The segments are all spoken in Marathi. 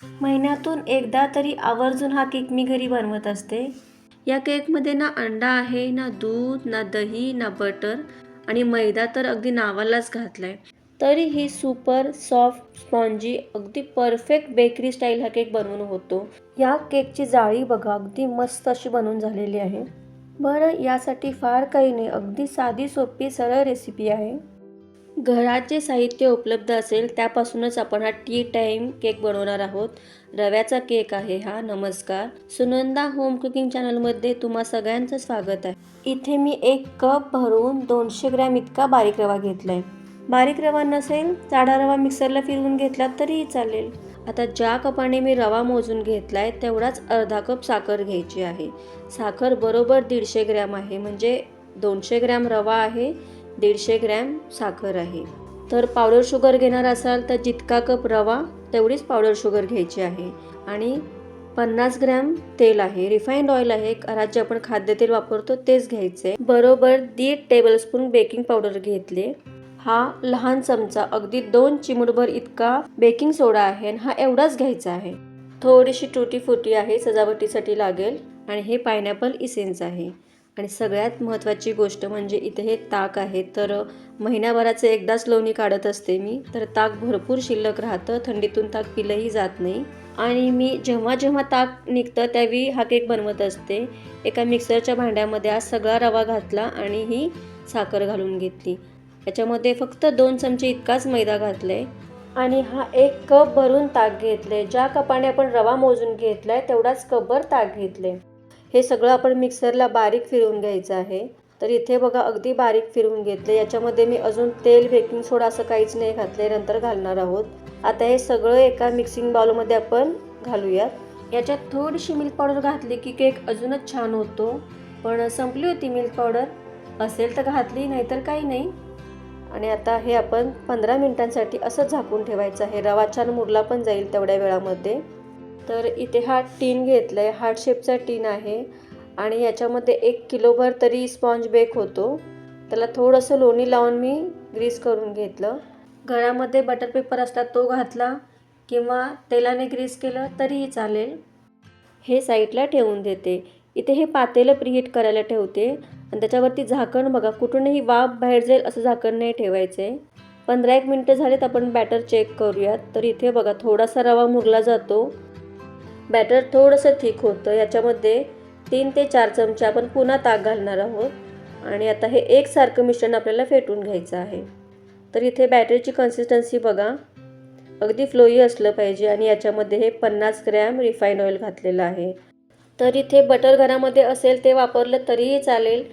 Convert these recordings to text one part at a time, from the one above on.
महिन्यातून एकदा तरी आवर्जून हा केक मी घरी बनवत असते. या केकमध्ये ना अंडा आहे, ना दूध, ना दही, ना बटर आणि मैदा तर अगदी नावालाच घातलाय. तरीही सुपर सॉफ्ट स्पॉन्जी अगदी परफेक्ट बेकरी स्टाईल हा केक बनवून होतो. या केकची जाळी बघा, अगदी मस्त अशी बनवून झालेली आहे. बरं, यासाठी फार काही नाही, अगदी साधी सोपी सरळ रेसिपी आहे. घरात जे साहित्य उपलब्ध असेल त्यापासूनच आपण हा टी टाइम केक बनवणार आहोत. रव्याचा केक आहे हा. नमस्कार, सुनंदा होम कुकिंग चॅनलमध्ये तुम्हा सगळ्यांचं स्वागत आहे. इथे मी 1 कप भरून 200 ग्रॅम इतका बारीक रवा घेतलाय. बारीक रवा नसेल, जाडा रवा मिक्सरला फिरवून घेतला तरीही चालेल. आता ज्या कपाने मी रवा मोजून घेतलाय तेवढाच अर्धा कप साखर घ्यायची आहे. साखर बरोबर 150 ग्रॅम आहे, म्हणजे 200 ग्रॅम रवा आहे, 150 ग्रॅम साखर आहे. तर पावडर शुगर घेणार असाल तर जितका कप रवा तेवढीच पावडर शुगर घ्यायची आहे. आणि 50 ग्रॅम तेल आहे, रिफाइंड ऑइल आहे, घरात जे आपण खाद्यतेल वापरतो तेच घ्यायचे. बरोबर 1.5 टेबलस्पून बेकिंग पावडर घेतले. हा लहान चमचा अगदी 2 चिमूटभर इतका बेकिंग सोडा आहे आणि हा एवढाच घ्यायचा आहे. थोडीशी टुटी फुटी आहे, सजावटीसाठी लागेल. आणि हे पायनॅपल इसेन्स आहे. आणि सगळ्यात महत्त्वाची गोष्ट म्हणजे इथे हे ताक आहे. तर महिन्याभराचे एकदाच लोणी काढत असते मी, तर ताक भरपूर शिल्लक राहतं, थंडीतून ताक पिलंही जात नाही. आणि मी जेव्हा जेव्हा ताक निघतं त्यावेळी हा केक बनवत असते. एका मिक्सरच्या भांड्यामध्ये आज सगळा रवा घातला आणि ही साखर घालून घेतली. याच्यामध्ये फक्त 2 चमचे इतकाच मैदा घातलाय आणि हा 1 कप भरून ताक घेतले. ज्या कपाने आपण रवा मोजून घेतलाय तेवढाच कपभर ताक घेतले. हे सगळं आपण मिक्सरला बारीक फिरवून घ्यायचं आहे. तर इथे बघा अगदी बारीक फिरवून घेतले. याच्यामध्ये मी अजून तेल, बेकिंग सोडा असं काहीच नाही घातले, नंतर घालणार आहोत. आता हे सगळं एका मिक्सिंग बाउलमध्ये आपण घालूयात. याच्यात थोडीशी मिल्क पावडर घातली की केक अजूनच छान होतो. पण संपली होती मिल्क पावडर, असेल तर घातली, नाहीतर काही नाही. आणि आता हे आपण 15 मिनिटांसाठी असं झाकून ठेवायचं आहे. रवा छान मुरला पण जाईल तेवढ्या वेळामध्ये. तर इथे हा टीन घेतला आहे, हार्ट शेपचा टीन आहे आणि याच्यामध्ये 1 किलोभर तरी स्पॉन्ज बेक होतो. त्याला थोडंसं लोणी लावून मी ग्रीस करून घेतलं. घरामध्ये बटर पेपर असतात तो घातला किंवा तेलाने ग्रीस केलं तरीही चालेल. हे साईडला ठेवून देते. इथे हे पातेलं प्रीहीट करायला ठेवते आणि त्याच्यावरती झाकण बघा, कुठूनही वाफ बाहेर जाईल असं झाकण नाही ठेवायचे. 15-1 मिनटं झालेत, आपण बॅटर चेक करूयात. तर इथे बघा थोडासा रवा मुरला जातो, बॅटर थोडंसं थिक होतं. याच्यामध्ये 3 ते 4 चमचे आपण पुन्हा ताक घालणार आहोत आणि आता हे एकसारखं मिश्रण आपल्याला फेटून घ्यायचं आहे. तर इथे बॅटरची कन्सिस्टन्सी बघा, अगदी फ्लोई असलं पाहिजे. आणि याच्यामध्ये हे 50 ग्रॅम रिफाइंड ऑइल घातलेलं आहे. तर इथे बटर घरामध्ये असेल ते वापरलं तरीही चालेल,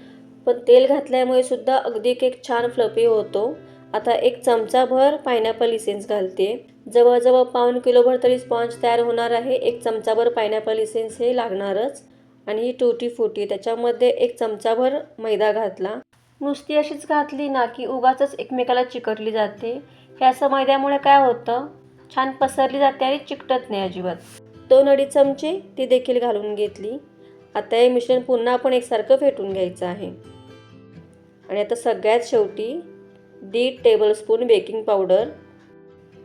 पण तेल घातल्यामुळे सुद्धा अगदी केक छान फ्लफी होतो. आता 1 चमचाभर पायनॅपल इसेन्स घालते. जवळजवळ पाऊण किलोभर तरी स्पॉन्ज तयार होणार आहे. 1 चमचाभर पायनॅपल इसेन्स हे लागणारच. आणि ही टुटी फुटी, त्याच्यामध्ये 1 चमचाभर मैदा घातला. नुसती अशीच घातली ना की उगाचच एकमेकाला चिकटली जाते. हे असं मैद्यामुळे काय होतं, छान पसरली जाते आणि चिकटत नाही अजिबात. 2-2.5 चमचे ती देखील घालून घेतली. आता हे मिश्रण पुन्हा आपण एकसारखं फेटून घ्यायचं आहे. आणि आता सगळ्यात शेवटी 1.5 टेबलस्पून बेकिंग पावडर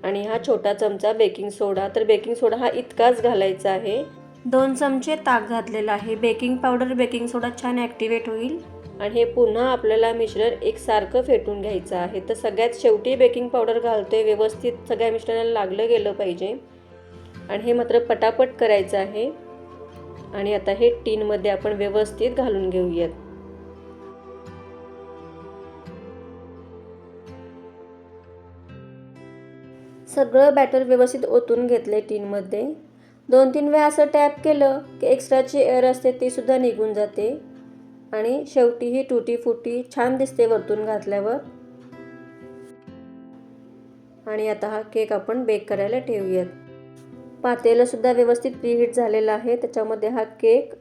आणि हा छोटा चमचा बेकिंग सोडा. तर बेकिंग सोडा हा इतकाच घालायचा आहे. 2 चमचे ताक घातलेलं आहे. बेकिंग पावडर, बेकिंग सोडा छान ॲक्टिवेट होईल आणि हे पुन्हा आपल्याला मिश्रण एकसारखं फेटून घ्यायचं आहे. तर सगळ्यात शेवटी बेकिंग पावडर घालतोय, व्यवस्थित सगळ्या मिश्रणाला लागलं गेलं पाहिजे. आणि हे मात्र पटापट करायचं आहे. आणि आता हे टीनमध्ये आपण व्यवस्थित घालून घेऊयात. सगळं बॅटर व्यवस्थित ओतून घेतले टीनमध्ये. 2-3 वेळा असं टॅप केलं की एक्स्ट्राची एअर असते ती सुद्धा निघून जाते. आणि शेवटी ही टुटी फुटी छान दिसते वरतून घातल्यावर. आणि आता हा केक आपण बेक करायला ठेवूयात. पातेलं सुद्धा व्यवस्थित प्रीहीट झालेलं आहे, त्याच्यामध्ये हा केक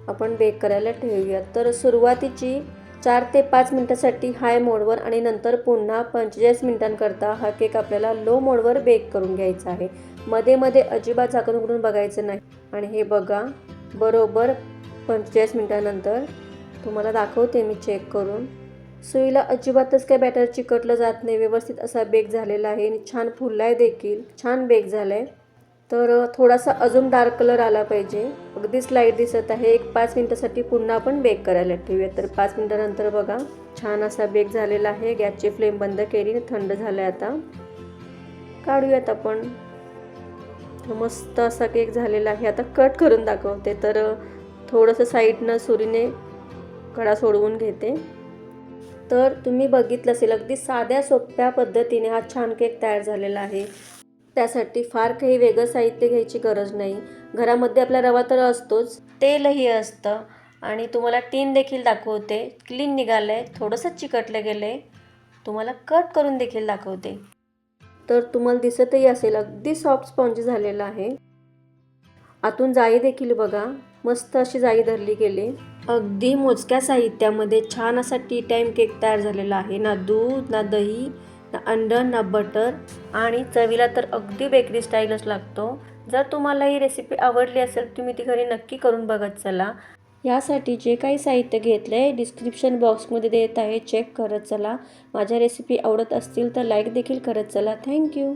आपण बेक करायला ठेवूयात. तर सुरुवातीची 4 ते 5 मिनिटांसाठी हाय मोडवर आणि नंतर पुन्हा 45 मिनिटांकरता हा केक आपल्याला लो मोडवर बेक करून घ्यायचा आहे. मध्ये मध्ये अजिबात झाकण उघडून बघायचं नाही. आणि हे बघा, बरोबर 45 मिनिटांनंतर तुम्हाला दाखवते मी चेक करून. सुईला अजिबातच काय बॅटर चिकटलं जात नाही, व्यवस्थित असा बेक झालेला आहे आणि छान फुललाय देखील, छान बेक झालाय. तर थोडासा अजून डार्क कलर आला पाहिजे. अगदीच लाईट दिसत आहे. एक 5 मिनिटासाठी पुन्हा आपण बेक करायला ठेवूया. तर 5 मिनिटानंतर बघा छान असा बेक झालेला आहे. गॅसची फ्लेम बंद केली, थंड झालं आहे. आता काढूयात आपण. तर मस्त असा केक झालेला आहे. आता कट करून दाखवते. तर थोडंसं साईडनं सुरीने कडा सोडवून घेते. तर तुम्ही बघितलं असेल अगदी साध्या सोप्या पद्धतीने हा छान केक तयार झालेला आहे. त्यासाठी फार काही वेगळं साहित्य घ्यायची गरज नाही. घरामध्ये आपला रवा तर असतोच, तेलही असतं आणि तुम्हाला टीन देखील दाखवते. क्लीन निघालं आहे, थोडंसं चिकटलं गेलं आहे. तुम्हाला कट करून देखील दाखवते. तर तुम्हाला दिसतही असेल अगदी सॉफ्ट स्पॉन्ज झालेला आहे. आतून जाळी देखील बघा, मस्त अशी जाळी धरली गेली. अगदी मोजक्या साहित्यामध्ये छान असा टी टाईम केक तयार झालेला आहे. ना दूध, ना दही, ना अंडा, ना बटर आणि चवीला तर अगदी बेकरी स्टाईलच लागतो. जर तुम्हाला ही रेसिपी आवडली असेल तुम्ही ती घरी नक्की करून बघत चला. यासाठी जे काही साहित्य घेतलं आहे डिस्क्रिप्शन बॉक्समध्ये देत आहे, चेक करत चला. माझ्या रेसिपी आवडत असतील तर लाईक देखील करत चला. थँक्यू.